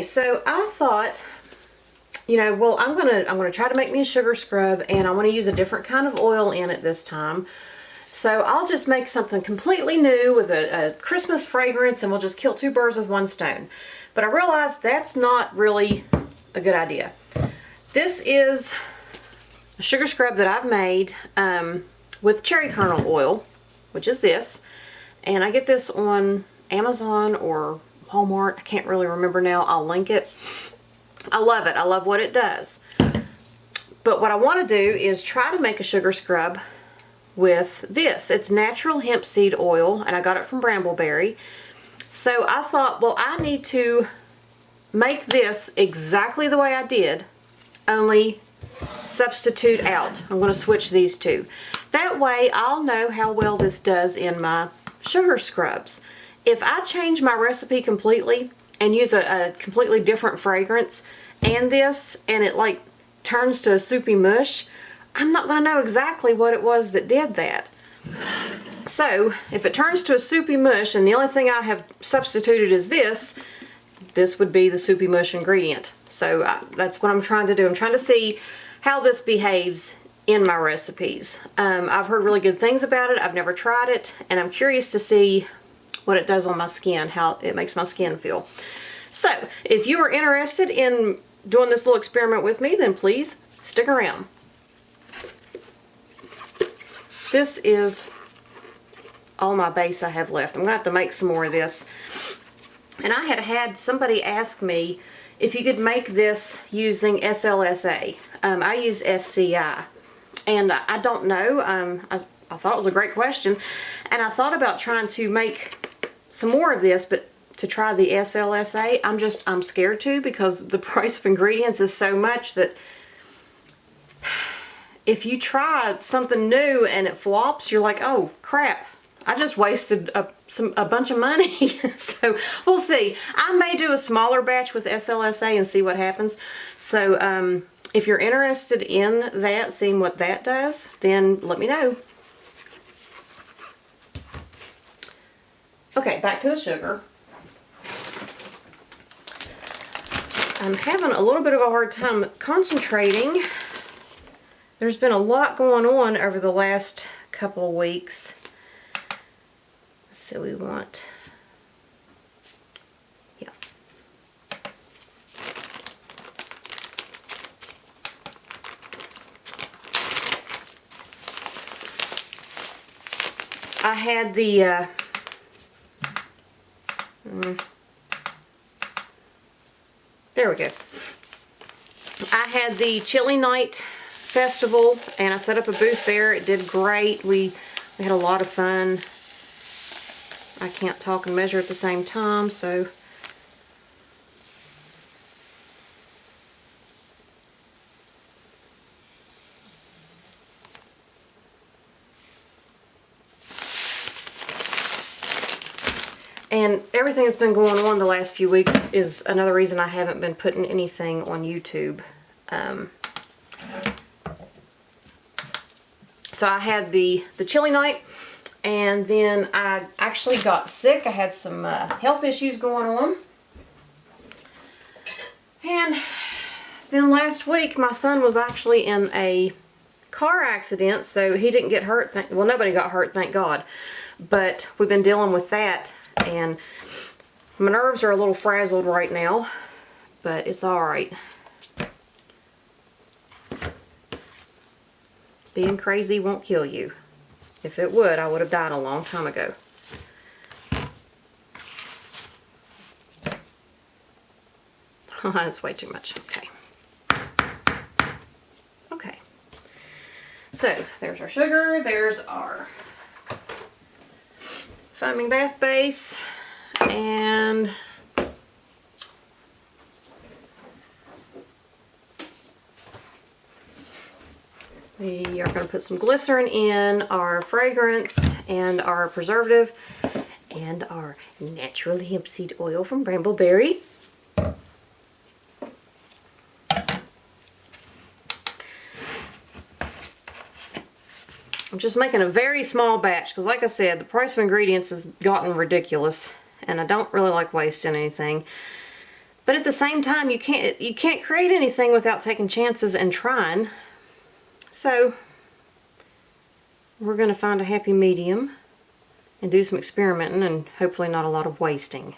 Okay, so I thought, you know, well, I'm gonna try to make me a sugar scrub, and I want to use a different kind of oil in it this time. So I'll just make something completely new with a Christmas fragrance, and we'll just kill two birds with one stone. But I realized that's not really a good idea. This is a sugar scrub that I've made with cherry kernel oil, which is this. And I get this on Amazon or Walmart. I can't really remember now. I'll link it. I love it. I love what it does. But what I want to do is try to make a sugar scrub with this. It's natural hemp seed oil, and I got it from Brambleberry. So I thought, well, I need to make this exactly the way I did, only substitute out. I'm going to switch these two. That way I'll know how well this does in my sugar scrubs. If I change my recipe completely and use a completely different fragrance and this, and it like turns to a soupy mush, I'm not going to know exactly what it was that did that. So if it turns to a soupy mush and the only thing I have substituted is this would be the soupy mush ingredient. So that's what I'm trying to do. I'm trying to see how this behaves in my recipes. I've heard really good things about it. I've never tried it, and I'm curious to see what it does on my skin, how it makes my skin feel. So if you are interested in doing this little experiment with me, then please stick around. This is all my base I have left. I'm gonna have to make some more of this. And I had somebody ask me if you could make this using SLSA. I use SCI, and I don't know. I thought it was a great question, and I thought about trying to make some more of this, but to try the SLSA, I'm scared to, because the price of ingredients is so much that if you try something new and it flops, you're like, oh crap, I just wasted a bunch of money. So we'll see. I may do a smaller batch with SLSA and see what happens. So if you're interested in that, seeing what that does, then let me know. Okay, back to the sugar. I'm having a little bit of a hard time concentrating. There's been a lot going on over the last couple of weeks. So we want, yeah. I had the, there we go. I had the Chili Night Festival, and I set up a booth there. It did great. We had a lot of fun. I can't talk and measure at the same time, so and everything that's been going on the last few weeks is another reason I haven't been putting anything on YouTube. So I had the chili night, and then I actually got sick. I had some health issues going on. And then last week my son was actually in a car accident, so he didn't get hurt. Well, nobody got hurt, thank God. But we've been dealing with that, and my nerves are a little frazzled right now, but it's alright. Being crazy won't kill you. If it would, I would have died a long time ago. Oh, that's way too much. Okay. Okay. So, there's our sugar. There's our foaming bath base. And we are going to put some glycerin in our fragrance and our preservative and our natural hemp seed oil from Brambleberry. I'm just making a very small batch because, like I said, the price of ingredients has gotten ridiculous and I don't really like wasting anything. But at the same time, you can't create anything without taking chances and trying. So we're going to find a happy medium and do some experimenting, and hopefully not a lot of wasting.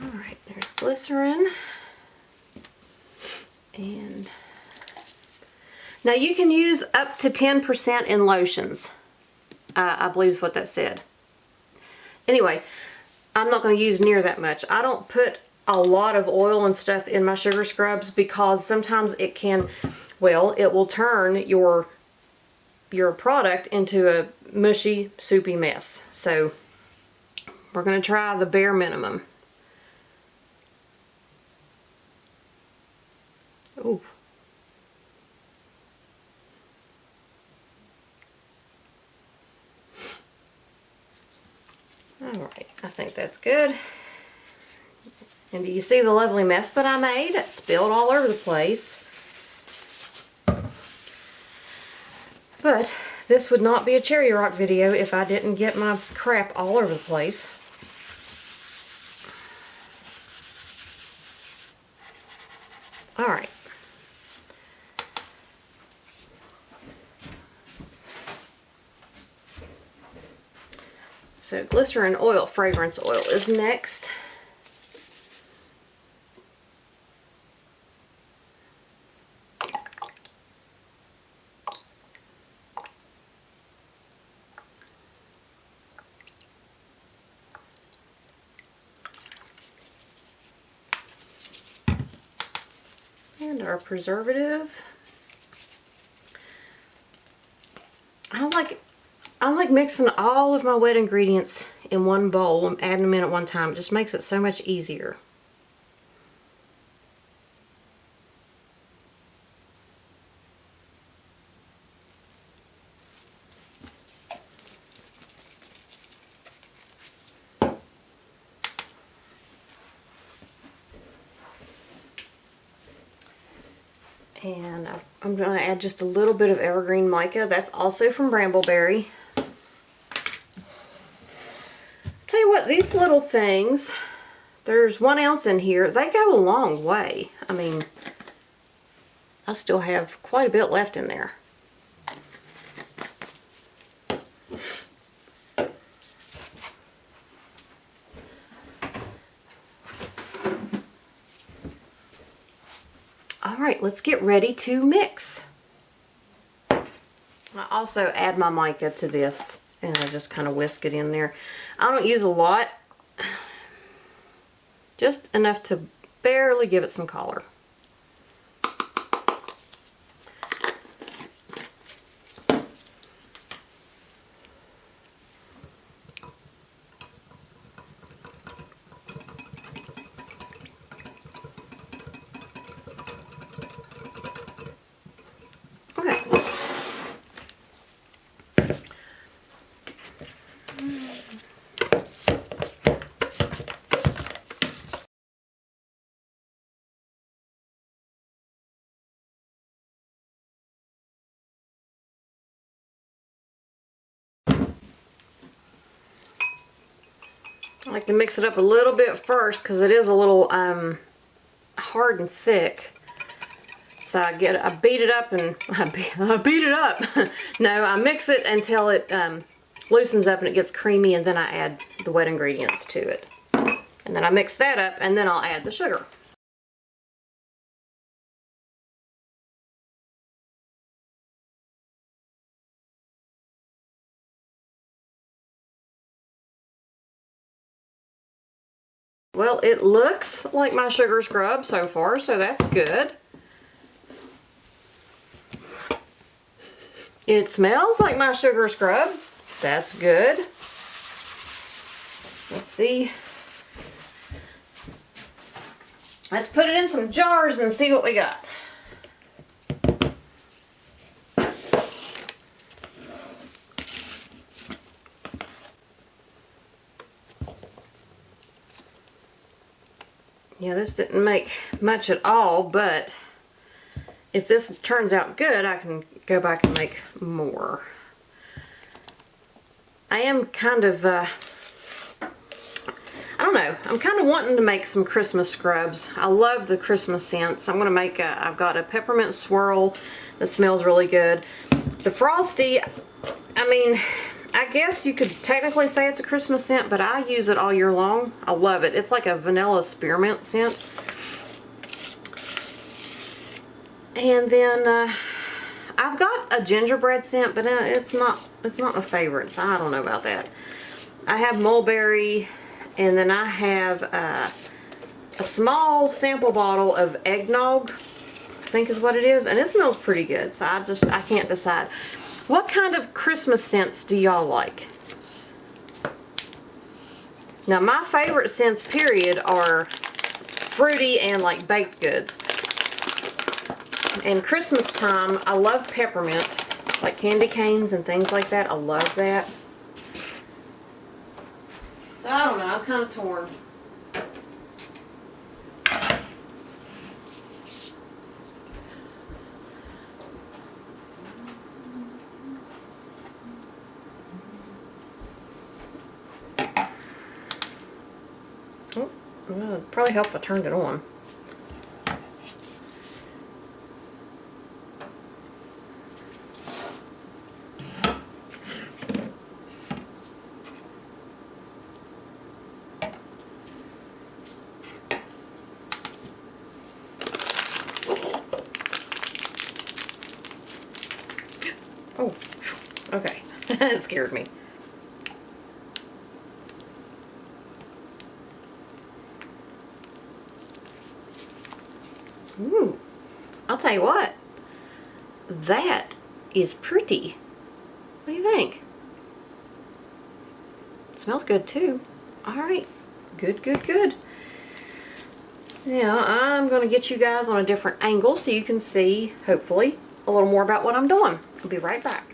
Alright, there's glycerin. And now you can use up to 10% in lotions. I believe is what that said. Anyway, I'm not going to use near that much. I don't put a lot of oil and stuff in my sugar scrubs because sometimes it can, well, it will turn your product into a mushy, soupy mess. So we're going to try the bare minimum. Ooh. Alright, I think that's good. And do you see the lovely mess that I made? It spilled all over the place. But this would not be a cherry rock video if I didn't get my crap all over the place. Alright. So glycerin oil, fragrance oil is next. And our preservative. I like mixing all of my wet ingredients in one bowl and adding them in at one time. It just makes it so much easier. And I'm going to add just a little bit of evergreen mica. That's also from Brambleberry. Tell you what, these little things, there's 1 ounce in here. They go a long way. I mean, I still have quite a bit left in there. Alright, let's get ready to mix. I also add my mica to this, and I just kind of whisk it in there. I don't use a lot, just enough to barely give it some color. I like to mix it up a little bit first because it is a little hard and thick. So I beat it up and I beat it up. No, I mix it until it loosens up and it gets creamy, and then I add the wet ingredients to it. And then I mix that up, and then I'll add the sugar. Well, it looks like my sugar scrub so far, so that's good. It smells like my sugar scrub. That's good. Let's see. Let's put it in some jars and see what we got. Yeah, this didn't make much at all, but if this turns out good, I can go back and make more. I am kind of, I don't know, I'm kind of wanting to make some Christmas scrubs. I love the Christmas scents. I'm going to make I've got a peppermint swirl that smells really good. The Frosty, I mean, I guess you could technically say it's a Christmas scent, but I use it all year long. I love it. It's like a vanilla spearmint scent. And then I've got a gingerbread scent, but it's not my favorite, so I don't know about that. I have mulberry, and then I have a small sample bottle of eggnog, I think is what it is, and it smells pretty good, so I can't decide. What kind of Christmas scents do y'all like? Now, my favorite scents, period, are fruity and like baked goods. And Christmas time, I love peppermint, like candy canes and things like that. I love that. So I don't know, I'm kind of torn. Oh, well, it'd probably help if I turned it on. Oh, okay. It scared me. Ooh, I'll tell you what. That is pretty. What do you think? It smells good too. Alright. Good, good, good. Now, I'm going to get you guys on a different angle so you can see, hopefully, a little more about what I'm doing. I'll be right back.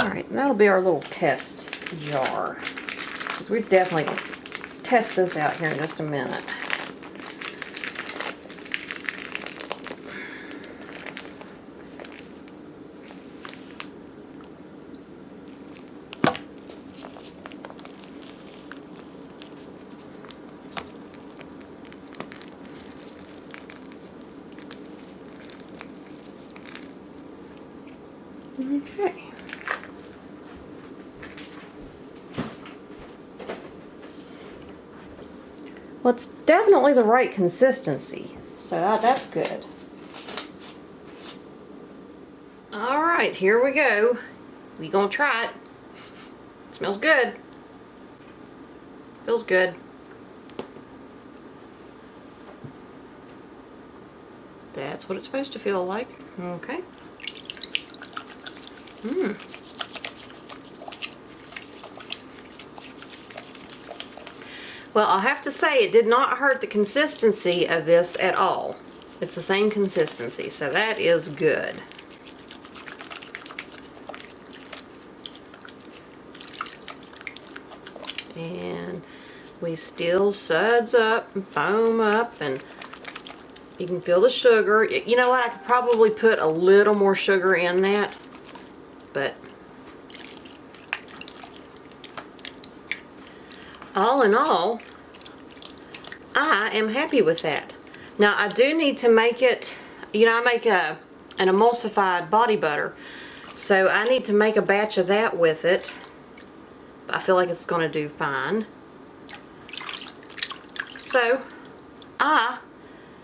Alright, that'll be our little test jar. Because we definitely test this out here in just a minute. Okay. Well, it's definitely the right consistency, so that's good. Alright, here we go. We gonna try it. Smells good. Feels good. That's what it's supposed to feel like. Okay. Well, I'll have to say it did not hurt the consistency of this at all. It's the same consistency, so that is good. And we still suds up and foam up, and you can feel the sugar. You know what? I could probably put a little more sugar in that, but all in all, I am happy with that. Now, I do need to make it, you know, I make an emulsified body butter, so I need to make a batch of that with it. I feel like it's going to do fine. So, I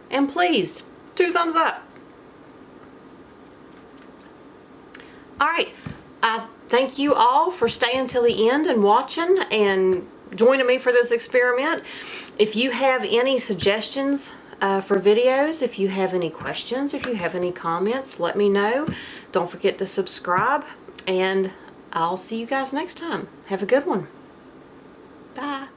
am pleased. 2 thumbs up. Alright, I thank you all for staying till the end and watching and joining me for this experiment. If you have any suggestions for videos. If you have any questions, if you have any comments, let me know. Don't forget to subscribe, and I'll see you guys next time. Have a good one. Bye.